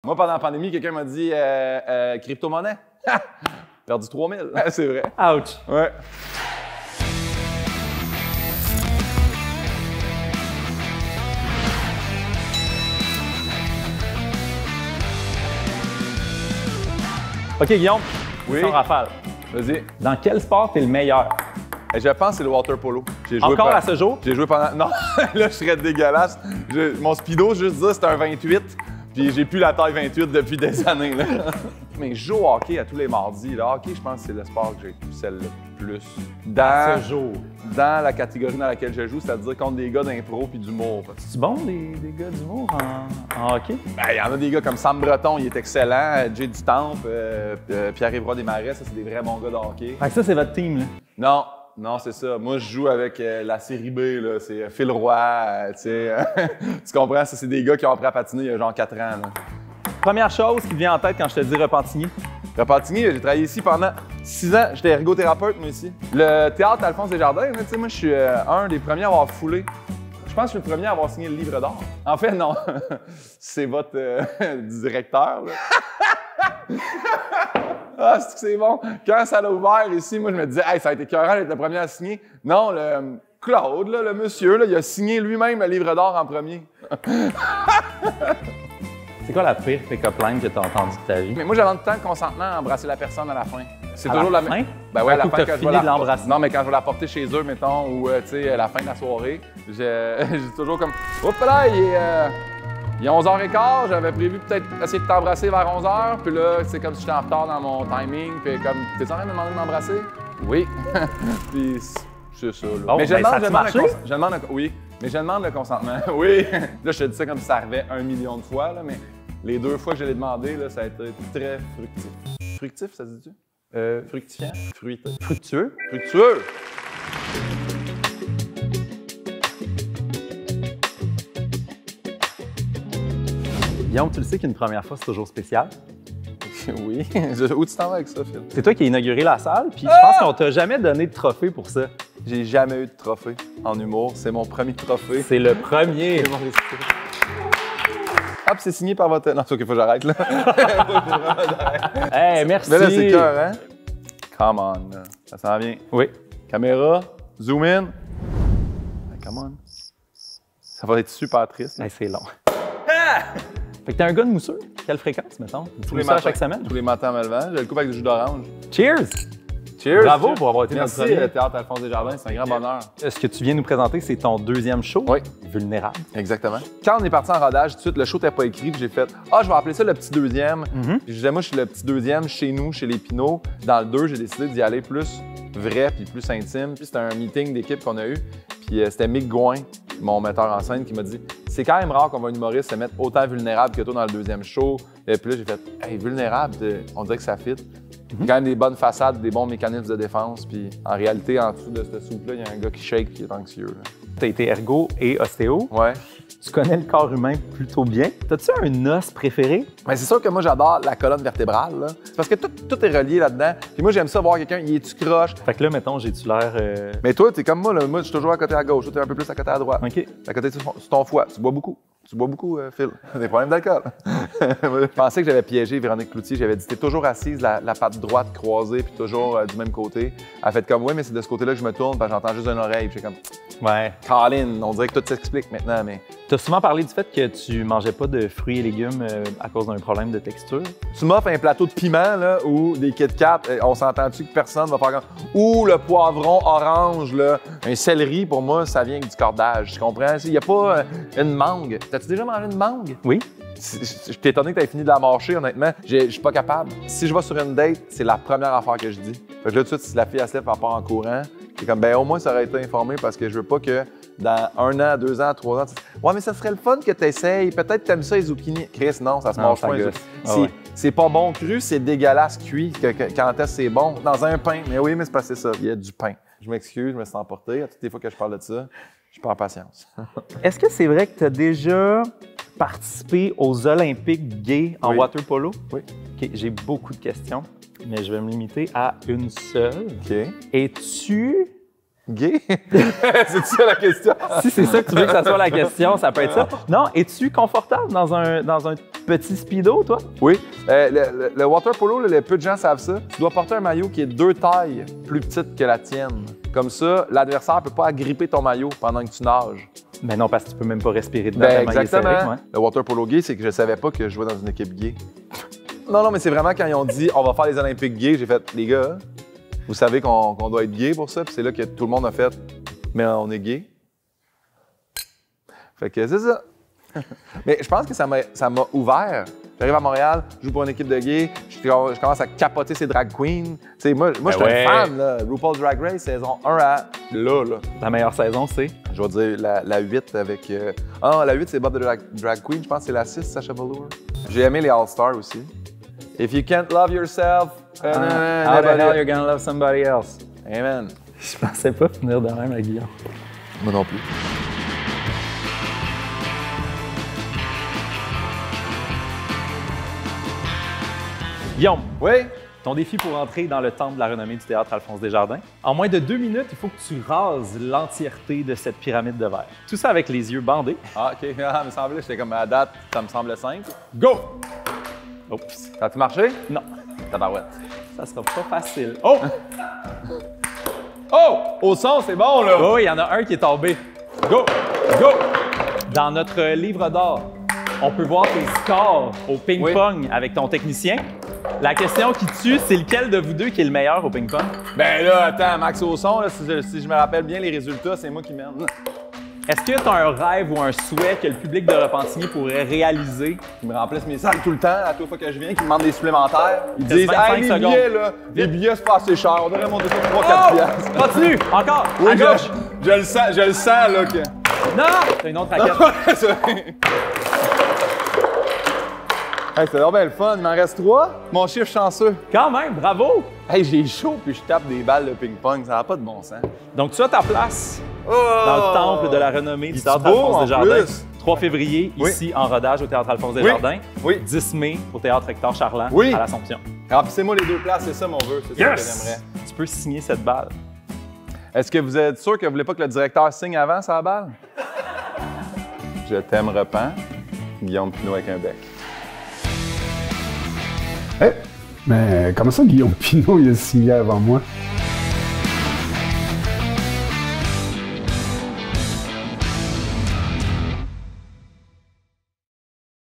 Moi, pendant la pandémie, quelqu'un m'a dit crypto-monnaie. Perdu 3000. C'est vrai. Ouch. Ouais. OK, Guillaume. Oui. Sans rafale. Vas-y. Dans quel sport t'es le meilleur? Je pense que c'est le water polo. Encore à ce jour? J'ai joué pendant... Non, là, je serais dégueulasse. Mon speedo, juste dire, c'est un 28. Puis j'ai plus la taille 28 depuis des années. Là. Mais je joue au hockey à tous les mardis. Le hockey, je pense que c'est le sport que j'ai celle le plus. À ce jour. Dans la catégorie dans laquelle je joue, c'est-à-dire contre des gars d'impro puis d'humour. C'est bon, des gars d'humour en hockey? Il y en a des gars comme Sam Breton, il est excellent. Jay Dutemps, Pierre-Yves Desmarais, ça, c'est des vrais bons gars de hockey. Fait que ça, c'est votre team, là? Non, c'est ça. Moi, je joue avec la série B, là. C'est Phil Roy, tu sais. Tu comprends? Ça, c'est des gars qui ont appris à patiner il y a genre 4 ans, là. Première chose qui te vient en tête quand je te dis Repentigny? Repentigny, j'ai travaillé ici pendant 6 ans. J'étais ergothérapeute, moi, ici. Le théâtre Alphonse Desjardins, tu sais, moi, je suis un des premiers à avoir foulé. Je pense que je suis le premier à avoir signé le livre d'or. En fait, non. C'est votre directeur, là. Ah, c'est bon. Quand ça l'a ouvert ici, moi, je me disais, hey, ça a été écœurant d'être le premier à signer. Non, le Claude, là, le monsieur, là, il a signé lui-même le livre d'or en premier. C'est quoi la pire pick-up line que tu as entendue de ta vie? Mais moi, j'avais tout le temps le consentement à embrasser la personne à la fin. C'est À toujours la la fin? même. Ben ouais, à la fin, t'as quand je fini vais de l'embrasser. Non, mais quand je vais la porter chez eux, mettons, ou, tu sais, à la fin de la soirée, j'ai toujours comme, hop là, il est 11h15, j'avais prévu peut-être essayer de t'embrasser vers 11h, puis là, c'est comme si j'étais en retard dans mon timing, puis comme, t'es en train de me demander de m'embrasser? Oui. Puis c'est ça, là. Bon, mais je ben, demande, ça a-tu marché? oui, mais je demande le consentement. Oui. Là, je te dis ça comme si ça arrivait 1 million de fois, là, mais les 2 fois que je l'ai demandé, là, ça a été très fructif. Fructif, ça se dit-tu? Fructifiant? Fruité. Fructueux? Fructueux! Guillaume, tu le sais qu'une première fois, c'est toujours spécial. Oui. Où tu t'en vas avec ça, Phil? C'est toi qui as inauguré la salle, puis je pense qu'on t'a jamais donné de trophée pour ça. J'ai jamais eu de trophée en humour. C'est mon premier trophée. C'est le premier. Ah, puis c'est signé par votre... Non, c'est OK, faut que j'arrête, là. Hey, merci. Mais là, c'est cœur, hein? Come on, là. Ça s'en vient. Oui. Caméra, zoom in. Come on. Ça va être super triste. Hey, c'est long. Fait que t'es un gars de mousseux? Quelle fréquence, mettons? Tous les matins matins, chaque semaine? Tous les matins en me levant. J'ai le coupe avec du jus d'orange. Cheers! Cheers! Bravo cheers. pour avoir été Merci, notre premier. Théâtre Alphonse Desjardins. C'est un grand bonheur. Ce que tu viens nous présenter, c'est ton deuxième show. Oui. Vulnérable. Exactement. Quand on est parti en rodage, tout de suite, le show n'était pas écrit, puis j'ai fait « Ah, je vais appeler ça le petit deuxième ». Puis je disais, moi, je suis le petit deuxième chez nous, chez les Pinots. Dans le 2, j'ai décidé d'y aller plus vrai puis plus intime. Puis c'était un meeting d'équipe qu'on a eu. Puis c'était Mick Gouin, mon metteur en scène, qui m'a dit « C'est quand même rare qu'on voit un humoriste se mettre autant vulnérable que toi dans le deuxième show. » Et puis là, j'ai fait « Hey, vulnérable, on dirait que ça fit. » Il y a quand même des bonnes façades, des bons mécanismes de défense. Puis en réalité, en dessous de cette soupe-là, il y a un gars qui shake qui est anxieux. Tu as été ergo et ostéo. Ouais. Tu connais le corps humain plutôt bien. T'as-tu un os préféré? Mais c'est sûr que moi, j'adore la colonne vertébrale. Là. C'est parce que tout est relié là-dedans. Puis moi, j'aime ça voir quelqu'un, il est-tu croche. Fait que là, mettons, j'ai-tu l'air... Mais toi, t'es comme moi. Là. Moi, je suis toujours à côté à gauche. Toi, t'es un peu plus à côté à droite. OK. À côté sur ton foie. Tu bois beaucoup. Tu bois beaucoup, Phil. Des problèmes d'alcool. Je pensais que j'avais piégé Véronique Cloutier. J'avais dit, t'es toujours assise, la patte droite croisée, puis toujours du même côté. Elle a fait comme, ouais, mais c'est de ce côté-là que je me tourne, puis j'entends juste une oreille. Puis j'ai comme, Ouais. Colin, on dirait que tout s'explique maintenant, mais. T'as souvent parlé du fait que tu mangeais pas de fruits et légumes à cause d'un problème de texture. Tu m'offres un plateau de piment, là, ou des Kit Kat, on s'entend-tu que personne va faire comme. Ou le poivron orange, là. Un céleri, pour moi, ça vient avec du cordage. Tu comprends? Il n'y a pas une mangue. T'as-tu déjà mangé une mangue? Oui. Je suis étonné que tu aies fini de la mâcher, honnêtement. Je suis pas capable. Si je vais sur une date, c'est la première affaire que je dis. Fait que là, tout de suite, si la fille, elle se lève, elle part en courant, c'est comme, ben au moins, ça aurait été informé parce que je veux pas que dans 1 an, 2 ans, 3 ans, ouais, mais ça serait le fun que tu essayes. Peut-être que tu aimes ça, les zucchini. Chris, non, ça se mange pas. C'est pas bon cru, c'est dégueulasse cuit. Quand est-ce que c'est bon? Dans un pain. Mais oui, mais c'est pas ça. Il y a du pain. Je m'excuse, je me sens emporté. À toutes les fois que je parle de ça, je perds patience. Est-ce que c'est vrai que tu as déjà participé aux Olympiques gays en water polo? Oui. OK, j'ai beaucoup de questions, mais je vais me limiter à une seule. OK. Es-tu Gay? C'est ça la question? Si c'est ça que tu veux que ça soit la question, ça peut être ça. Non, es-tu confortable dans un petit speedo, toi? Oui. Le water polo, là, peu de gens savent ça. Tu dois porter un maillot qui est 2 tailles plus petite que la tienne. Comme ça, l'adversaire ne peut pas agripper ton maillot pendant que tu nages. Ben non, parce que tu peux même pas respirer dedans. Ben exactement. Serré, ouais. Le water polo gay, c'est que je savais pas que je jouais dans une équipe gay. Non, mais c'est vraiment quand ils ont dit on va faire les Olympiques gays, j'ai fait les gars, vous savez qu'on doit être gay pour ça, puis c'est là que tout le monde a fait mais on est gay. Fait que c'est ça. Mais je pense que ça m'a ouvert. J'arrive à Montréal, je joue pour une équipe de gays, je commence à capoter ces drag queens. T'sais, moi je suis un fan, là. RuPaul's Drag Race, saison 1 à là. La meilleure saison, c'est? Je vais dire la 8 avec... la 8, c'est Bob the Drag Queen. Je pense que c'est la 6, Sacha Velour. J'ai aimé les All-Stars aussi. If you can't love yourself... how the hell you're gonna love somebody else? Amen. Je pensais pas finir de même à Guillaume. Moi non plus. Guillaume, oui? Ton défi pour entrer dans le temple de la renommée du théâtre Alphonse Desjardins. En moins de 2 minutes, il faut que tu rases l'entièreté de cette pyramide de verre. Tout ça avec les yeux bandés. Ah, OK. Ah, me semblait, j'étais comme à date, ça me semble simple. Go! Oups. Ça a-tu marché? Non. Tabarouette. Ça sera pas facile. Oh! Oh! Au son, c'est bon, là! Oh, il y en a un qui est tombé. Go! Go! Dans notre livre d'or, on peut voir tes scores au ping-pong avec ton technicien. La question qui tue, c'est lequel de vous deux qui est le meilleur au ping-pong? Ben là, attends, Max Ausson, là, si je me rappelle bien les résultats, c'est moi qui mène. Est-ce que tu as un rêve ou un souhait que le public de Repentigny pourrait réaliser? Ils me remplissent mes salles tout le temps, à toute fois que je viens, qui me demandent des supplémentaires. Ils disent, hey, les billets, là, les billets, c'est pas assez cher, on devrait monter ça 3-4 piastres. Continue! Encore! Oui, à gauche! Je le sens, là, que... Non! T'as une autre raquette. Hey, c'est vraiment le fun. Il m'en reste 3. Mon chiffre chanceux. Quand même, bravo! Hey, j'ai chaud puis je tape des balles de ping-pong. Ça n'a pas de bon sens. Donc, tu as ta place dans le temple de la renommée du Théâtre beau, Alphonse Desjardins. 3 février, Oui. ici, en rodage au Théâtre Alphonse Desjardins. Oui. 10 mai, au Théâtre Hector Charland, Oui. à l'Assomption. Remplissez-moi les 2 places, c'est ça mon vœu. C'est ça que j'aimerais. Tu peux signer cette balle. Est-ce que vous êtes sûr que vous voulez pas que le directeur signe avant sa balle? Je t'aime, repens. Guillaume Pinot avec un bec. Mais comment ça, Guillaume Pinot, il a signé avant moi?